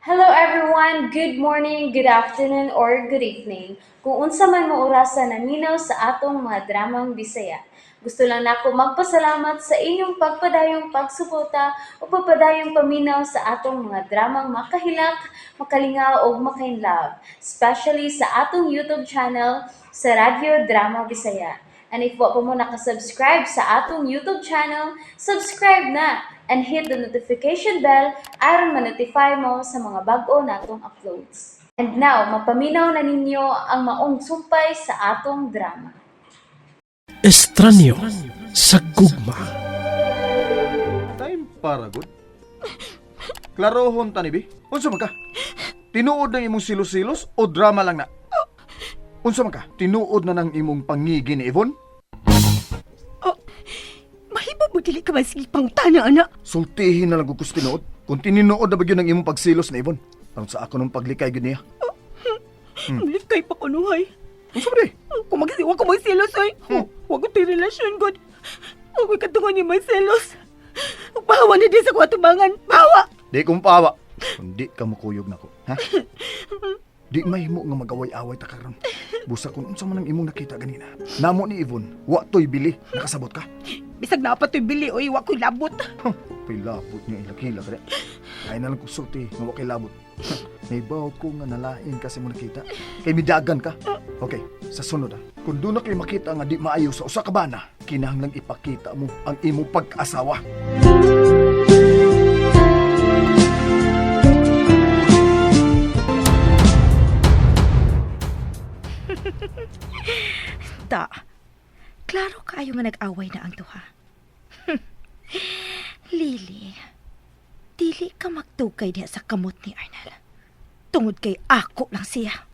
Hello everyone, good morning, good afternoon, or good evening. Kung unsa man mo orasan naminaw sa atong mga dramang Bisaya. Gusto lang nako magpasalamat sa inyong pagpadayong pagsuporta o pagpadayong paminaw sa atong mga dramang makahilak, makalingaw o makainlove, especially sa atong YouTube channel sa Radyo Drama Bisaya. And if wa pa mo nakasubscribe sa atong YouTube channel, subscribe na and hit the notification bell aron ma-notify mo sa mga bag-o natong uploads. And now, mapaminaw na ninyo ang maong sumpay sa atong drama. Estranyo sa gugma. Time para good. Klarohon tanibi. Unsa man ka? Tinuod ng imong silos-silos o drama lang na? Unsa man ka? Tinuod na ng imong pangigi ni Yvonne? Mahibag mo dili ka masigpang tana, anak. Sultihin na lang kung gusto tinuod. Kung tininuod na ba yun ng imong pagsilos na Yvonne? Parang sa ako nung paglikay yun niya. Malikay pa ko nuhay. Unsa man eh? Kung wag ko magsilos, ay. Wag ko tayo relasyon, God. Wag ko katungan niya may selos. Bawa na din sa kwatubangan. Bawa! Di kong pawa. Kundi ka makuyog na ko. Ha? Di mahimo nga mag-away-away ta karon. Busa kung unsa man ang imong nakita ganina. Namo ni Yvonne, wa to'y bili. Nakasabot ka? Bisag na pa to'y bili, oy. Wag ko'y labot. Pilapot niya ilakila ka. Ay na lang kong sulti nga wa kay labot. Naibaw ko nga nalain kasi mo nakita. Kay midagan ka. Okay, sa sunod kung doon na kayo makita nga di maayo sa usa ka bana, kinahanglang ipakita mo ang imong pag-asawa. Da, klaro kayo nga nag-away na ang duha. Lily, dili ka magtugay diha sa kamot ni Arnel. Tungod kay ako lang siya.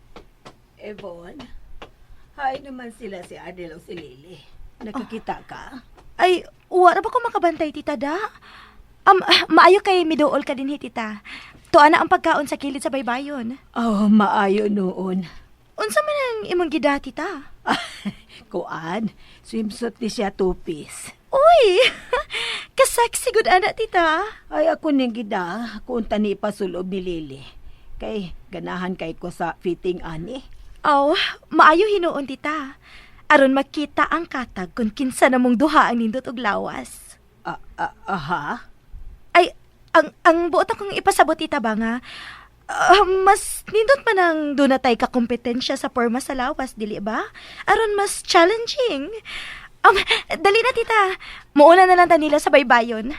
Yvonne, hi naman sila si Adel o si Lily. Nakakita ka? Ay, wala ba ko makabantay, tita da? Maayo kay miduol ka din, tita. Tuan na ang pagkaon sa kilid sa baybayon. Oh, maayo noon. Unsa man ang imong gida, tita? Kuan, swimsuit ni siya two-piece. Uy! Kasexy good anak, tita. Ay ako ning gida, kung tani pasulob ni Lily. Kay ganahan kay ko sa fitting ani. Aw, maayo hinuon, tita. Aron makita ang katag kung kinsa namong duha ang nindot og lawas. Aha? Ay, ang buot akong ipasabot, tita ba nga, mas nindot man ang dunatay ka kompetensya sa porma sa lawas, dili ba? Aron mas challenging. Dali na, tita. Muuna na lang ta nila sa baybayon.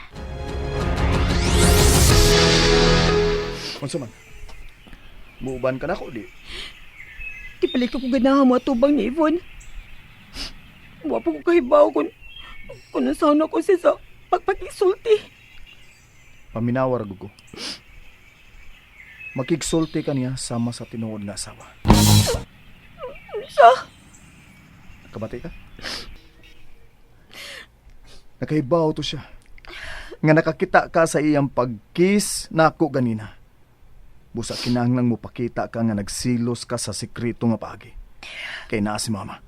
Unsa man? Muuban ka na ko di. Di pala ko ganahan mo atubang ni Yvonne. Wa pa ko kahibaw kung nasana ko siya sa pagpakisulti. Paminawar ko. Makigsulti ka niya sama sa tinuod nga asawa. Siya? Kabati ka? Nakahibaw to siya. Nga nakakita ka sa iyang pag-kiss na ako ganina. Busa kinahanglang mo pakita ka nga nagsilos ka sa sikreto nga pagi. Kay naa si mama.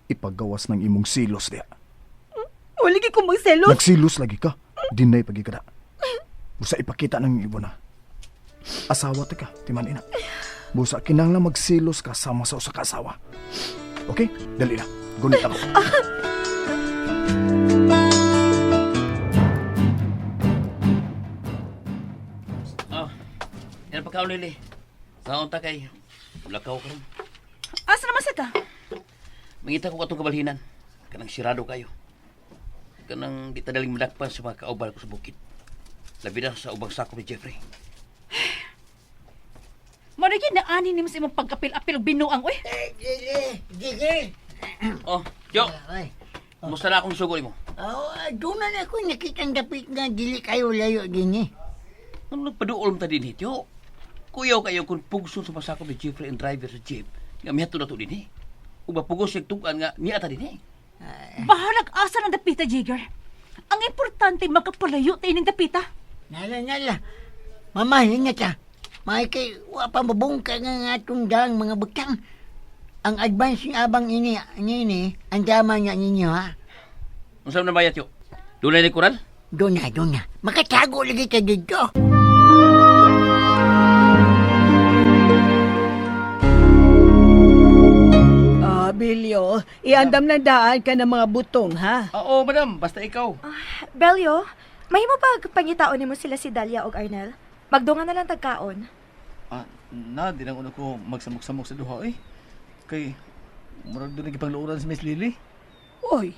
Ipagawas ng imong silos diya. Wala ko magselos. Nagsilos lagi ka. Dinay pagigada. Busa ipakita ng ibo na. Asawa ti ka, timan ina. Busa kinahanglang magsilos ka sama sa usa ka asawa. Okay? Dali na. Gunit ako. Yan pa ka, Lili. Saan ta kay? Lakaw ka rin. Asa naman sa ka? Mangita ko katong kabalhinan. Kanang sirado kayo. Kanang di tadaling madakpan sa mga kaubal ko sa bukid. Labi na sa ubang sako ni Jeffrey. Marigid na ani ni mas imong pagkapil-apil binuang, uy. Gigi! Oh, Yo! Ay. Musta na akong sugol mo? Doon na ako nakitang dapit nga dili kayo layo gini. Ano nagpaduol mo ta din hito? Kuyaw kayo kung pugson sa masako ni Jeffrey ang driver sa jeep. Nga mihato na to din eh. Uba pugos yung tugan nga niya ata din eh. Bahalag asa ng dapita, Jigger. Ang importante makapalayo tayo ng dapita. Nala. Mamahin nga ta. May kay wapa mabungka nga atong dang mga butang. Ang advance ng abang ini, ang dama niya ninyo ha. Ang saan na bayat yo? Doon na ni Coral? Doon na. Makatago lagi ka dito. Bilyo, iandam na daan ka ng mga butong, ha? Oo, madam. Basta ikaw. Belyo, mahimo pa pangitaon nimo sila si Dalia og Arnel. Magdungan na lang tagkaon. Di lang una ko magsamok-samok sa duha eh. Kay, murag doon nagipangluuran si Miss Lily. Oy,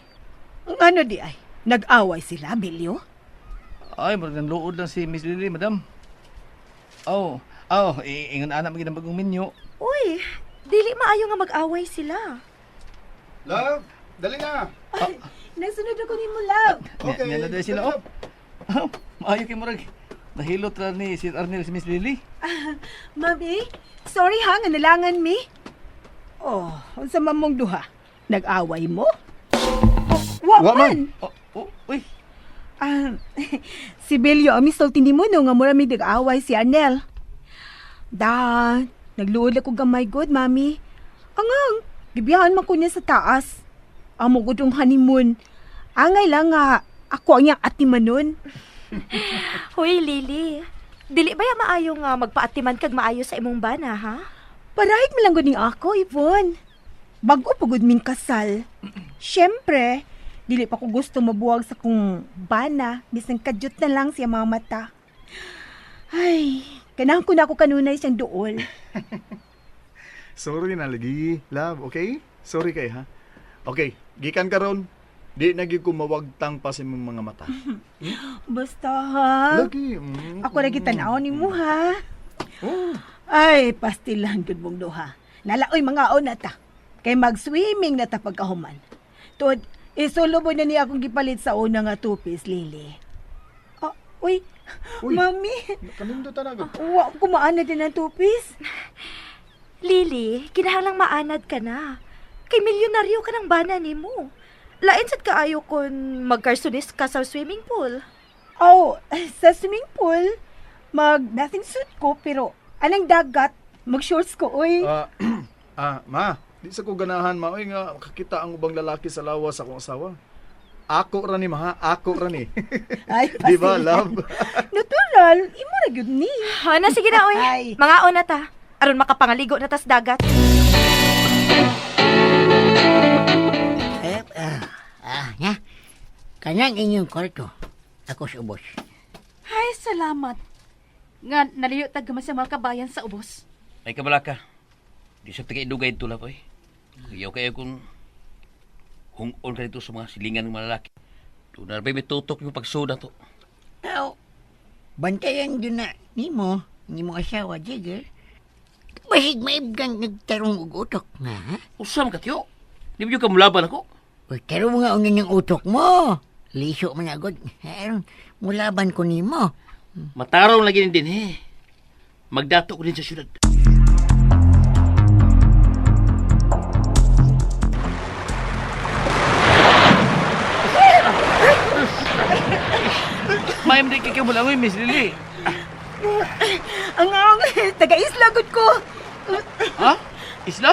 ang ano di ay? Nag-away sila, Bilyo? Ay, murag nang luod lang si Miss Lily, madam. Ingon anak maging ang bagong minyo. Uy, dili maayo nga mag-away sila. Love, dali na. Nasunod ako ni mo, love. Okay, Yan na dahil sila. love. Maayo kay murag. Nahilot ra ni si Arnel si Miss Lily. Mami, sorry ha, nga nalangan mi. Oh, unsa man mong duha? Nag-away mo? Wa Wa man. Uy. Si Belyo, ang misulti ni mo no, nga mura mi nag-away si Arnel. Nagluod ako gamay good, mami. Angang, gibiyahan man ko niya sa taas. Amo gud ang honeymoon. Angay lang nga, ako ang iyang atiman nun. Hoy, Lily. Dili ba ya maayo nga magpaatiman kag maayo sa imong bana, ha? Parahit mo lang gud ning ako, Yvonne. Bago pa gud ming kasal. Siyempre, dili pa ko gusto mabuwag sa kong bana, bisan kadyot na lang siya mga mata. Ay, ganahan ko na ako kanunay siyang duol. Sorry na lagi, love, okay? Sorry kay ha. Okay, gikan karon. Di na gyud ko mawagtang pa sa imong mga mata. Basta ha. Lagi. Ako lagi tanaw ni mo ha. Oh. Ay, pastilan gud mong duha. Nalaoy mga na ta. Kay mag-swimming na ta pagkahuman. Tuod, isulubo na niya akong gipalit sa una nga two-piece, Lily. Uy, Uy. Mami, Kanindot na agad. wa ko maana din ang two-piece. Lily, kinahanglang maanad ka na. Kay milyonaryo ka ng bana nimo. Lain sad kaayo kun magkarsonis ka sa swimming pool. Oh, sa swimming pool, mag-bathing suit ko, pero anang dagat, mag-shorts ko, uy. Ma, di sa ko ganahan, ma. Oy nga, makakita ang ubang lalaki sa lawas sa akong asawa. Ako ra ni, ma, ha? Ako ra ni. Ay, Di ba, pasilan. love? Natural, imo ra gyud ni. Na sige na, oy. Ay. Mga na ta. Aron makapangaligo na tas dagat. Nya. Kanang inyong kwarto. Ako sa ubos. Ay, salamat. Nga, nalayo tag sa mga kabayan sa ubos. Ay kabalaka. Di sa taga idugay tulap ay. Kuyaw kayo kung hung-on ka dito sa mga silingan ng mga lalaki. Doon na may tutok yung pagsoda to. Bantayan din na nimo asawa, Jigger. Bahig maibgang nagtarong og utok nga, ha? Usam ka tiyo. Di ba yung kamulaban ako? Uy, taro mo nga unin yung utok mo. Liso man agad. Mulaban ko nimo. Mataraw lagi din eh. Magdato ko din sa syudad. Mayam di kikaw mo lang, Miss Lily. Ang taga-isla gud ko. Ha? Isla?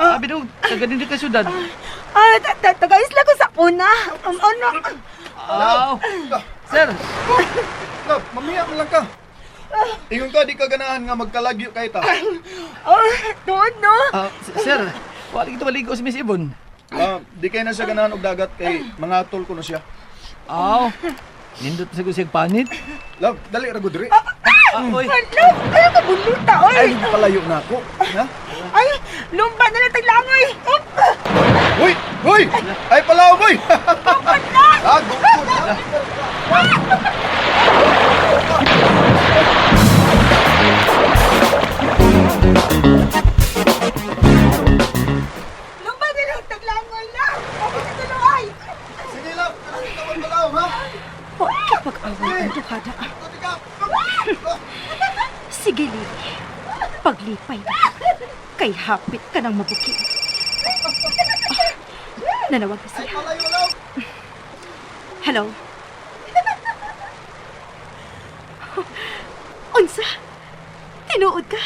Sabi daw, taga din ka syudad. Taga-isla ko sa una. Ano? Sir, Love, mamiya mo lang ka. Ingon ka, di ka ganahan nga magkalagyo kay ta. Tuod no? sir, wala ito maligo si Miss Ibon. Di kayo na siya ganahan og dagat kay mga tol ko na siya. Nindot sa gusig panit. Love, dali ra gud diri. Oy, Ano? Ano ka buluta, oy? Ay, palayo na ako. Ha? Ay, lumba na lang taglangoy. Hoy! Hoy! Ay, palaw, boy! Gugod na! Lumba na lang taglangoy na. Okay na tuloy. Sige, love. Kasi ka magpalaw, ha? Pag-away ang tukada. Sige, Lily. Paglipay na. Kay hapit ka ng mabuki. Nanawag na siya. Palayo, love. Hello? Unsa? Tinuod ka?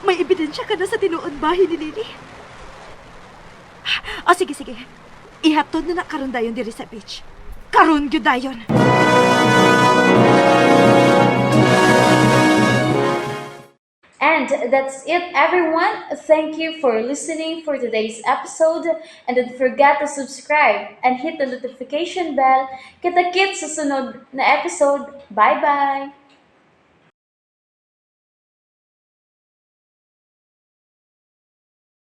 May ebidensya ka na sa tinuod bahay ni Lily? Sige. Ihatod na karon dayon diri sa beach. karon gyud dayon. And that's it, everyone. Thank you for listening for today's episode. And don't forget to subscribe and hit the notification bell. Kita-kits sa sunod na episode. Bye-bye!